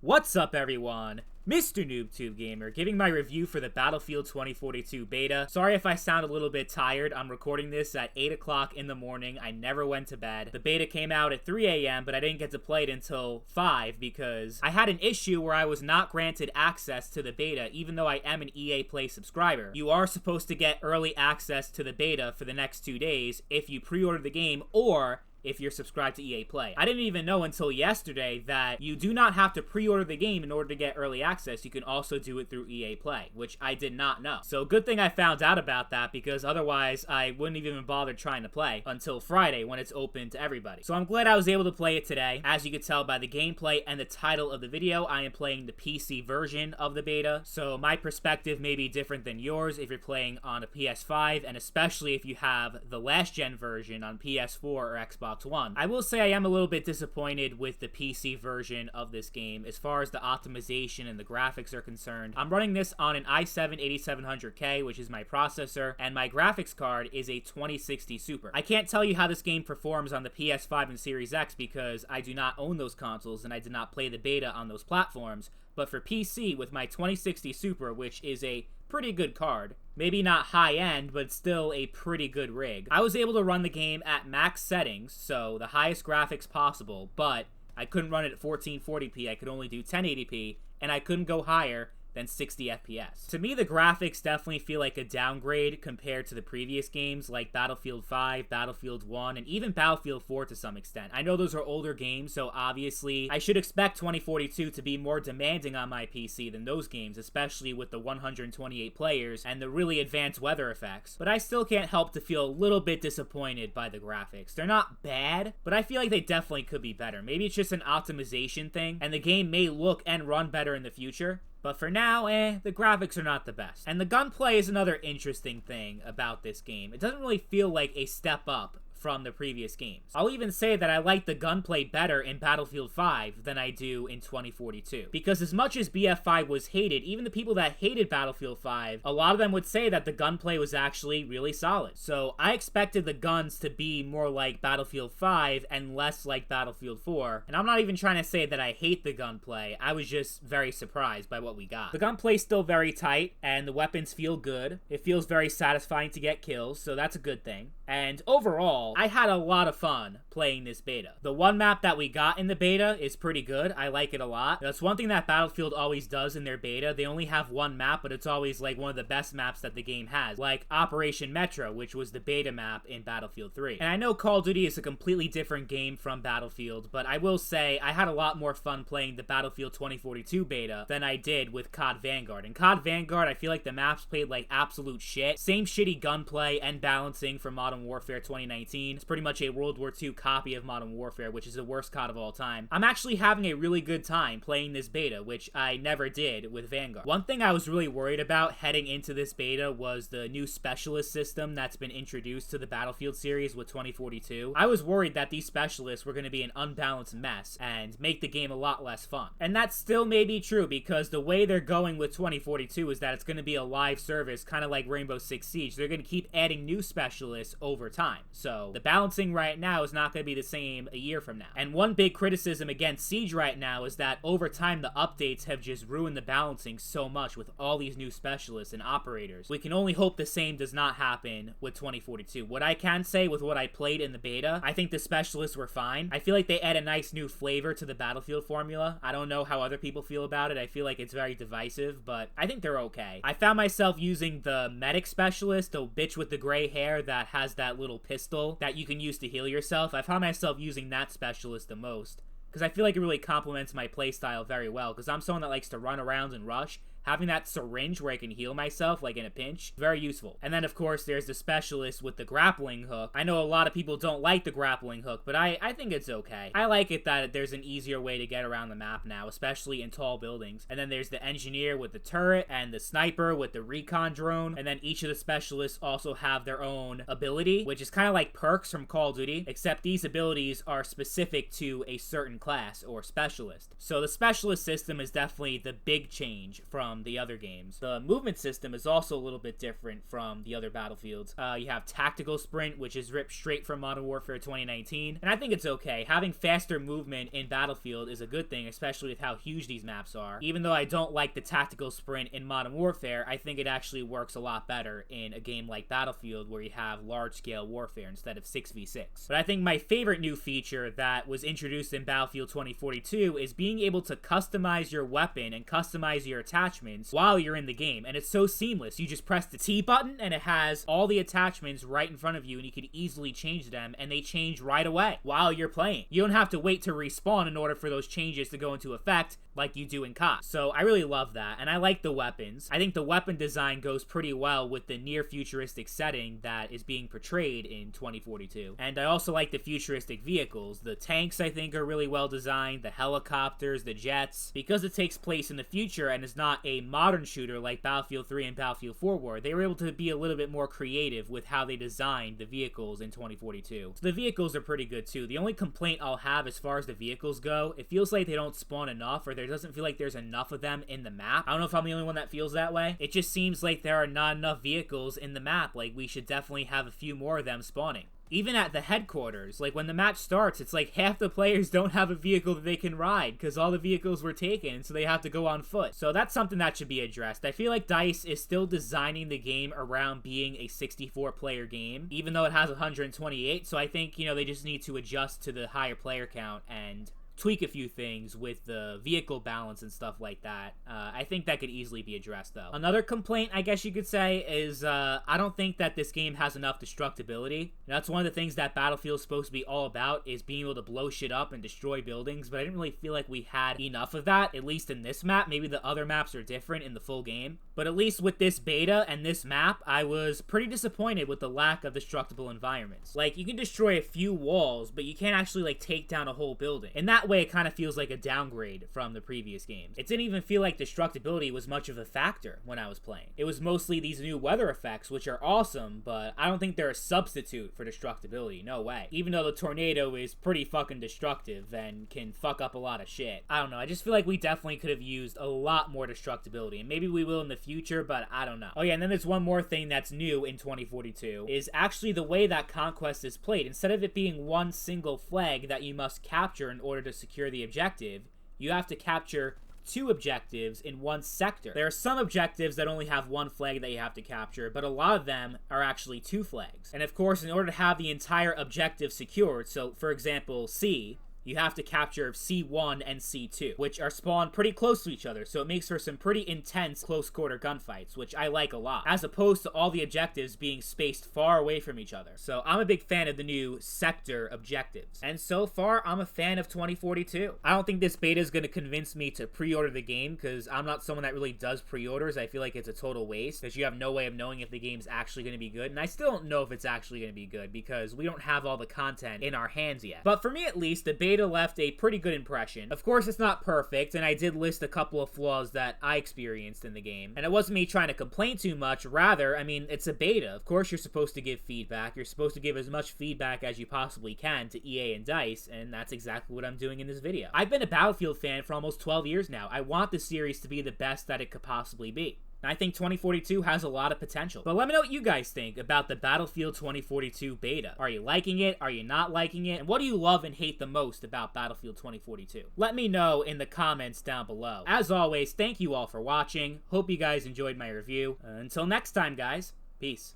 What's up, everyone? Mr. NoobTube Gamer, giving my review for the Battlefield 2042 beta. Sorry if I sound a little bit tired. I'm recording this at 8 o'clock in the morning. I never went to bed. The beta came out at 3 a.m., but I didn't get to play it until 5 because I had an issue where I was not granted access to the beta, even though I am an EA Play subscriber. You are supposed to get early access to the beta for the next 2 days if you pre-order the game or if you're subscribed to EA Play. I didn't even know until yesterday that you do not have to pre-order the game in order to get early access. You can also do it through EA Play, which I did not know. So good thing I found out about that, because otherwise I wouldn't even bother trying to play until Friday when it's open to everybody. So I'm glad I was able to play it today. As you can tell by the gameplay and the title of the video, I am playing the PC version of the beta. So my perspective may be different than yours if you're playing on a PS5, and especially if you have the last gen version on PS4 or Xbox One. I will say I am a little bit disappointed with the PC version of this game as far as the optimization and the graphics are concerned. I'm running this on an i7-8700K, which is my processor, and my graphics card is a 2060 Super. I can't tell you how this game performs on the PS5 and Series X because I do not own those consoles and I did not play the beta on those platforms, but for PC with my 2060 Super, which is a pretty good card, maybe not high-end, but still a pretty good rig, I was able to run the game at max settings, so the highest graphics possible, but I couldn't run it at 1440p, I could only do 1080p, and I couldn't go higher than 60 FPS. To me, the graphics definitely feel like a downgrade compared to the previous games like Battlefield 5, Battlefield 1, and even Battlefield 4 to some extent. I know those are older games, so obviously I should expect 2042 to be more demanding on my PC than those games, especially with the 128 players and the really advanced weather effects. But I still can't help to feel a little bit disappointed by the graphics. They're not bad, but I feel like they definitely could be better. Maybe it's just an optimization thing, and the game may look and run better in the future. But for now, the graphics are not the best. And the gunplay is another interesting thing about this game. It doesn't really feel like a step up from the previous games. I'll even say that I like the gunplay better in Battlefield 5 than I do in 2042. Because as much as BF5 was hated, even the people that hated Battlefield 5, a lot of them would say that the gunplay was actually really solid. So I expected the guns to be more like Battlefield 5 and less like Battlefield 4. And I'm not even trying to say that I hate the gunplay, I was just very surprised by what we got. The gunplay's still very tight, and the weapons feel good. It feels very satisfying to get kills, so that's a good thing. And overall, I had a lot of fun playing this beta. The one map that we got in the beta is pretty good. I like it a lot. That's one thing that Battlefield always does in their beta. They only have one map, but it's always like one of the best maps that the game has, like Operation Metro, which was the beta map in Battlefield 3. And I know Call of Duty is a completely different game from Battlefield, but I will say I had a lot more fun playing the Battlefield 2042 beta than I did with COD Vanguard. In COD Vanguard, I feel like the maps played like absolute shit. Same shitty gunplay and balancing from Modern Warfare 2019. It's pretty much a World War II copy of Modern Warfare, which is the worst COD of all time. I'm actually having a really good time playing this beta, which I never did with Vanguard. One thing I was really worried about heading into this beta was the new specialist system that's been introduced to the Battlefield series with 2042. I was worried that these specialists were going to be an unbalanced mess and make the game a lot less fun. And that still may be true, because the way they're going with 2042 is that it's going to be a live service, kind of like Rainbow Six Siege. They're going to keep adding new specialists over time. So the balancing right now is not going to be the same a year from now. And one big criticism against Siege right now is that over time the updates have just ruined the balancing so much with all these new specialists and operators. We can only hope the same does not happen with 2042. What I can say with what I played in the beta, I think the specialists were fine. I feel like they add a nice new flavor to the Battlefield formula. I don't know how other people feel about it. I feel like it's very divisive, but I think they're okay. I found myself using the medic specialist, the bitch with the gray hair that has that little pistol that you can use to heal yourself. I found myself using that specialist the most, because I feel like it really complements my playstyle very well, because I'm someone that likes to run around and rush. Having that syringe where I can heal myself, like in a pinch, very useful. And then, of course, there's the specialist with the grappling hook. I know a lot of people don't like the grappling hook, but I think it's okay. I like it that there's an easier way to get around the map now, especially in tall buildings. And then there's the engineer with the turret, and the sniper with the recon drone. And then each of the specialists also have their own ability, which is kind of like perks from Call of Duty, except these abilities are specific to a certain class or specialist. So the specialist system is definitely the big change from from the other games. The movement system is also a little bit different from the other Battlefields. You have tactical sprint, which is ripped straight from Modern Warfare 2019, and I think it's okay. Having faster movement in Battlefield is a good thing, especially with how huge these maps are. Even though I don't like the tactical sprint in Modern Warfare, I think it actually works a lot better in a game like Battlefield where you have large-scale warfare instead of 6v6. But I think my favorite new feature that was introduced in Battlefield 2042 is being able to customize your weapon and customize your attachments while you're in the game, and it's so seamless. You just press the T button and it has all the attachments right in front of you, and you can easily change them, and they change right away while you're playing. You don't have to wait to respawn in order for those changes to go into effect like you do in COD. So I really love that, and I like the weapons. I think the weapon design goes pretty well with the near futuristic setting that is being portrayed in 2042. And I also like the futuristic vehicles. The tanks, I think, are really well designed, the helicopters, the jets. Because it takes place in the future and is not a modern shooter like Battlefield 3 and Battlefield 4 were, they were able to be a little bit more creative with how they designed the vehicles in 2042. So the vehicles are pretty good too. The only complaint I'll have as far as the vehicles go, it feels like they don't spawn enough, or there doesn't feel like there's enough of them in the map. I don't know if I'm the only one that feels that way. It just seems like there are not enough vehicles in the map. Like, we should definitely have a few more of them spawning. Even at the headquarters, like when the match starts, it's like half the players don't have a vehicle that they can ride because all the vehicles were taken, so they have to go on foot. So that's something that should be addressed. I feel like DICE is still designing the game around being a 64-player game, even though it has 128, so I think, you know, they just need to adjust to the higher player count and tweak a few things with the vehicle balance and stuff like that. I think that could easily be addressed, though. Another complaint, I guess you could say, is I don't think that this game has enough destructibility. That's one of the things that Battlefield's supposed to be all about, is being able to blow shit up and destroy buildings, but I didn't really feel like we had enough of that, at least in this map. Maybe the other maps are different in the full game, but at least with this beta and this map, I was pretty disappointed with the lack of destructible environments. Like, you can destroy a few walls, but you can't actually, like, take down a whole building. In that way, it kind of feels like a downgrade from the previous games. It didn't even feel like destructibility was much of a factor when I was playing. It was mostly these new weather effects, which are awesome, but I don't think they're a substitute for destructibility. No way. Even though the tornado is pretty fucking destructive and can fuck up a lot of shit. I don't know. I just feel like we definitely could have used a lot more destructibility, and maybe we will in the future, but I don't know. Oh yeah, and then there's one more thing that's new in 2042, is actually the way that Conquest is played. Instead of it being one single flag that you must capture in order to secure the objective, you have to capture 2 objectives in one sector. There are some objectives that only have 1 flag that you have to capture, but a lot of them are actually 2 flags. And of course, in order to have the entire objective secured, so for example, C, you have to capture C1 and C2, which are spawned pretty close to each other, so it makes for some pretty intense close-quarter gunfights, which I like a lot, as opposed to all the objectives being spaced far away from each other. So I'm a big fan of the new sector objectives, and so far, I'm a fan of 2042. I don't think this beta is going to convince me to pre-order the game, because I'm not someone that really does pre-orders. I feel like it's a total waste, because you have no way of knowing if the game's actually going to be good, and I still don't know if it's actually going to be good, because we don't have all the content in our hands yet. But for me, at least, the beta left a pretty good impression. Of course, it's not perfect, and I did list a couple of flaws that I experienced in the game. And it wasn't me trying to complain too much. Rather, I mean, it's a beta. Of course, you're supposed to give feedback. You're supposed to give as much feedback as you possibly can to EA and DICE, and that's exactly what I'm doing in this video. I've been a Battlefield fan for almost 12 years now. I want the series to be the best that it could possibly be. I think 2042 has a lot of potential. But let me know what you guys think about the Battlefield 2042 beta. Are you liking it? Are you not liking it? And what do you love and hate the most about Battlefield 2042? Let me know in the comments down below. As always, thank you all for watching. Hope you guys enjoyed my review. Until next time, guys. Peace.